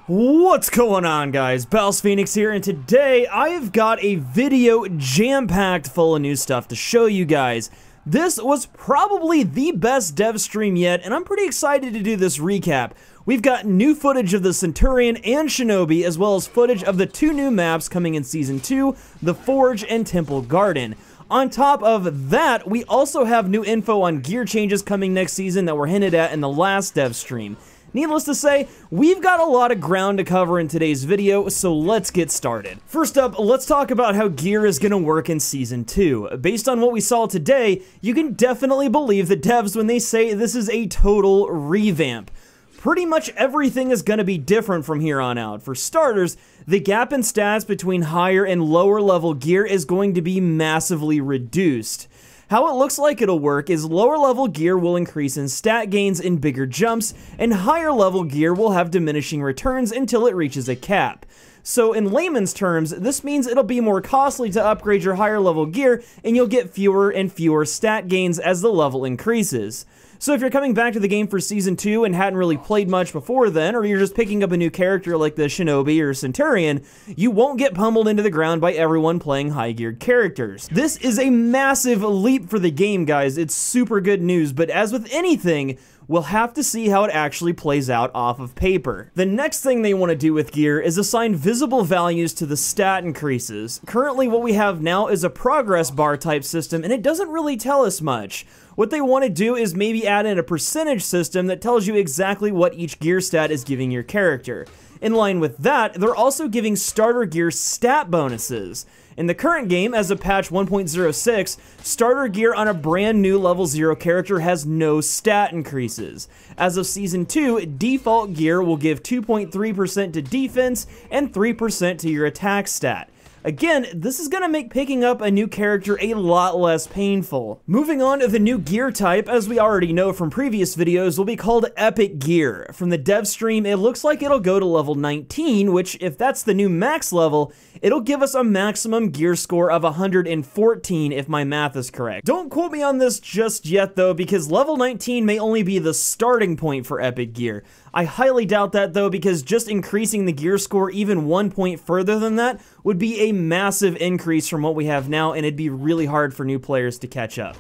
What's going on, guys? BouseFeenux here, and today I've got a video jam-packed full of new stuff to show you guys. This was probably the best dev stream yet, and I'm pretty excited to do this recap. We've got new footage of the Centurion and Shinobi, as well as footage of the two new maps coming in Season 2, the Forge and Temple Garden. On top of that, we also have new info on gear changes coming next season that were hinted at in the last dev stream. Needless to say, we've got a lot of ground to cover in today's video, so let's get started. First up, let's talk about how gear is going to work in Season 2. Based on what we saw today, you can definitely believe the devs when they say this is a total revamp. Pretty much everything is going to be different from here on out. For starters, the gap in stats between higher and lower level gear is going to be massively reduced. How it looks like it'll work is lower level gear will increase in stat gains in bigger jumps, and higher level gear will have diminishing returns until it reaches a cap. So in layman's terms, this means it'll be more costly to upgrade your higher level gear, and you'll get fewer and fewer stat gains as the level increases. So if you're coming back to the game for Season 2 and hadn't really played much before then, or you're just picking up a new character like the Shinobi or Centurion, you won't get pummeled into the ground by everyone playing high-geared characters. This is a massive leap for the game, guys. It's super good news, but as with anything, we'll have to see how it actually plays out off of paper. The next thing they want to do with gear is assign visible values to the stat increases. Currently, what we have now is a progress bar type system, and it doesn't really tell us much. What they want to do is maybe add in a percentage system that tells you exactly what each gear stat is giving your character. In line with that, they're also giving starter gear stat bonuses. In the current game, as of patch 1.06, starter gear on a brand new level 0 character has no stat increases. As of Season 2, default gear will give 2.3% to defense and 3% to your attack stat. Again, this is going to make picking up a new character a lot less painful. Moving on to the new gear type, as we already know from previous videos, will be called Epic Gear. From the dev stream, it looks like it'll go to level 19, which, if that's the new max level, it'll give us a maximum gear score of 114 if my math is correct. Don't quote me on this just yet though, because level 19 may only be the starting point for Epic Gear. I highly doubt that though, because just increasing the gear score even 1 point further than that would be a massive increase from what we have now, and it'd be really hard for new players to catch up.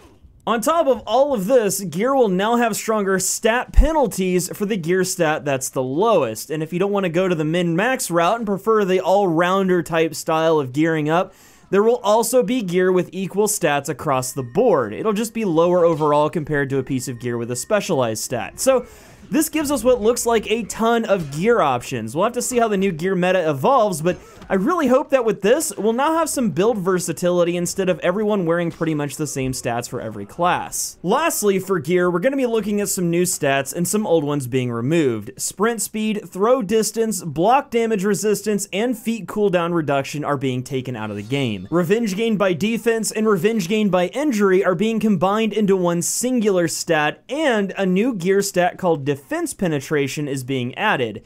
On top of all of this, gear will now have stronger stat penalties for the gear stat that's the lowest, and if you don't want to go to the min-max route and prefer the all-rounder type style of gearing up, there will also be gear with equal stats across the board. It'll just be lower overall compared to a piece of gear with a specialized stat. So this gives us what looks like a ton of gear options. We'll have to see how the new gear meta evolves, but I really hope that with this, we'll now have some build versatility instead of everyone wearing pretty much the same stats for every class. Lastly, for gear, we're going to be looking at some new stats and some old ones being removed. Sprint speed, throw distance, block damage resistance, and feat cooldown reduction are being taken out of the game. Revenge gained by defense and revenge gained by injury are being combined into one singular stat, and a new gear stat called defense penetration is being added.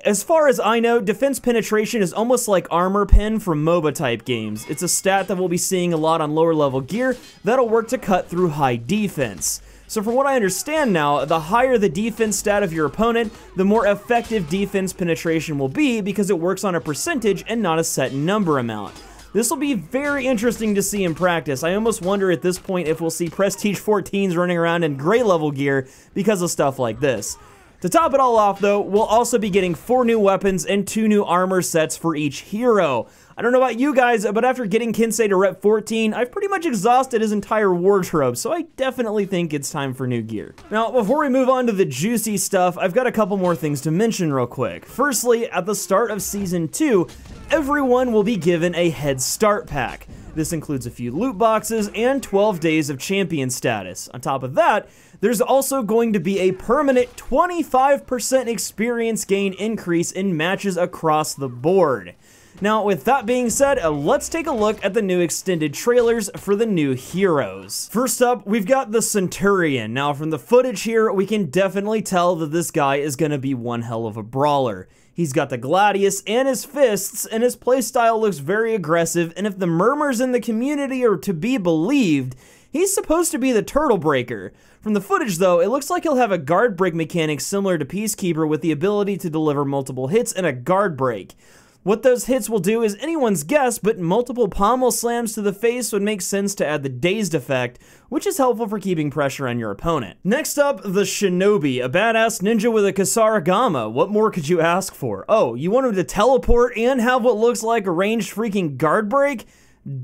As far as I know, defense penetration is almost like armor pen from MOBA type games. It's a stat that we'll be seeing a lot on lower level gear that'll work to cut through high defense. So from what I understand now, the higher the defense stat of your opponent, the more effective defense penetration will be because it works on a percentage and not a set number amount. This will be very interesting to see in practice. I almost wonder at this point if we'll see Prestige 14s running around in gray level gear because of stuff like this. To top it all off though, we'll also be getting 4 new weapons and 2 new armor sets for each hero. I don't know about you guys, but after getting Kinsei to rep 14, I've pretty much exhausted his entire wardrobe, so I definitely think it's time for new gear. Now, before we move on to the juicy stuff, I've got a couple more things to mention real quick. Firstly, at the start of Season 2, everyone will be given a head start pack. This includes a few loot boxes and 12 days of champion status. On top of that, there's also going to be a permanent 25% experience gain increase in matches across the board. Now, with that being said, let's take a look at the new extended trailers for the new heroes. First up, we've got the Centurion. Now, from the footage here, we can definitely tell that this guy is going to be one hell of a brawler. He's got the Gladius and his fists, and his playstyle looks very aggressive, and if the murmurs in the community are to be believed, he's supposed to be the turtle breaker. From the footage though, it looks like he'll have a guard break mechanic similar to Peacekeeper with the ability to deliver multiple hits and a guard break. What those hits will do is anyone's guess, but multiple pommel slams to the face would make sense to add the dazed effect, which is helpful for keeping pressure on your opponent. Next up, the Shinobi, a badass ninja with a Kasaragama. What more could you ask for? Oh, you want him to teleport and have what looks like a ranged freaking guard break?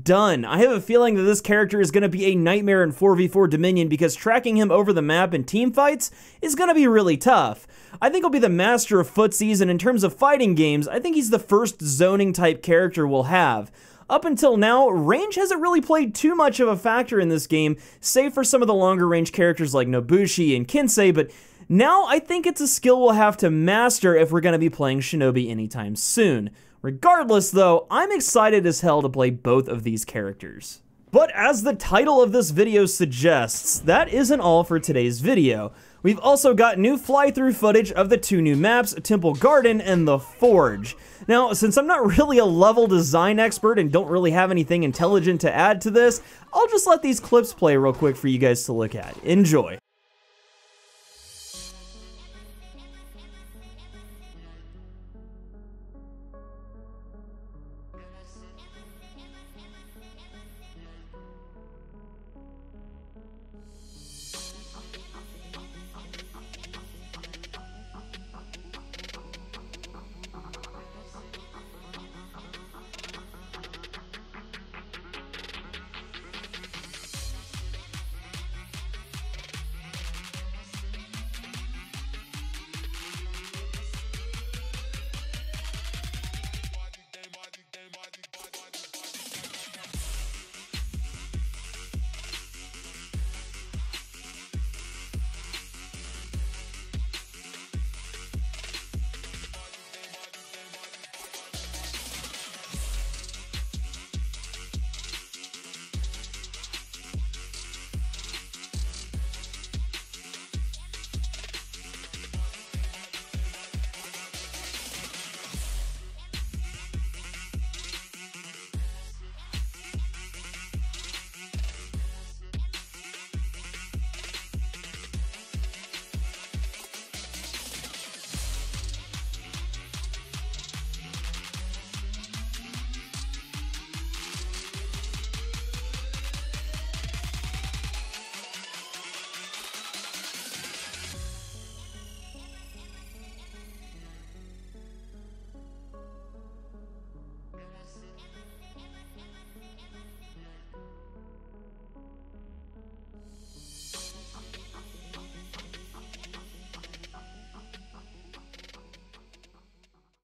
Done. I have a feeling that this character is going to be a nightmare in 4v4 Dominion because tracking him over the map in team fights is going to be really tough. I think he'll be the master of footsies, and in terms of fighting games, I think he's the first zoning type character we'll have. Up until now, range hasn't really played too much of a factor in this game, save for some of the longer range characters like Nobushi and Kinsei, but now I think it's a skill we'll have to master if we're going to be playing Shinobi anytime soon. Regardless though, I'm excited as hell to play both of these characters. But as the title of this video suggests, that isn't all for today's video. We've also got new fly-through footage of the two new maps, Temple Garden and The Forge. Now, since I'm not really a level design expert and don't really have anything intelligent to add to this, I'll just let these clips play real quick for you guys to look at. Enjoy.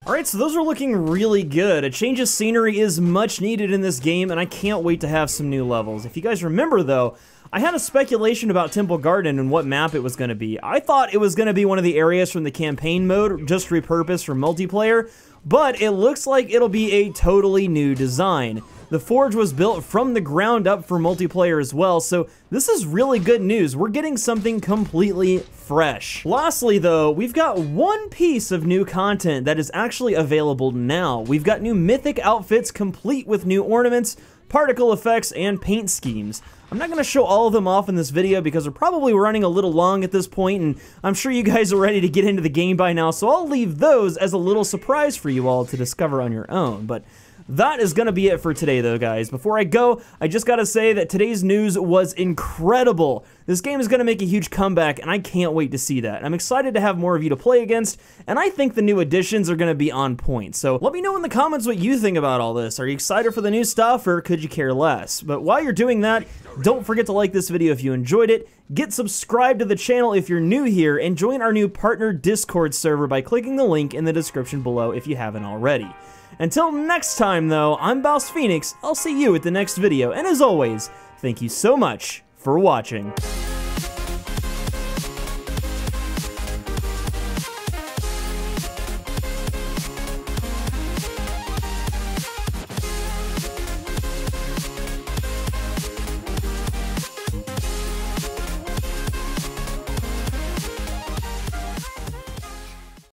Alright, so those are looking really good. A change of scenery is much needed in this game, and I can't wait to have some new levels. If you guys remember though, I had a speculation about Temple Garden and what map it was going to be. I thought it was going to be one of the areas from the campaign mode, just repurposed for multiplayer, but it looks like it'll be a totally new design. The Forge was built from the ground up for multiplayer as well, so this is really good news. We're getting something completely fresh. Lastly though, we've got one piece of new content that is actually available now. We've got new mythic outfits complete with new ornaments, particle effects, and paint schemes. I'm not going to show all of them off in this video because we're probably running a little long at this point, and I'm sure you guys are ready to get into the game by now, so I'll leave those as a little surprise for you all to discover on your own. But that is going to be it for today though, guys. Before I go, I just got to say that today's news was incredible. This game is going to make a huge comeback, and I can't wait to see that. I'm excited to have more of you to play against, and I think the new additions are going to be on point. So let me know in the comments what you think about all this. Are you excited for the new stuff, or could you care less? But while you're doing that, don't forget to like this video if you enjoyed it, get subscribed to the channel if you're new here, and join our new partner Discord server by clicking the link in the description below if you haven't already. Until next time though, I'm BouseFeenux, I'll see you at the next video, and as always, thank you so much for watching.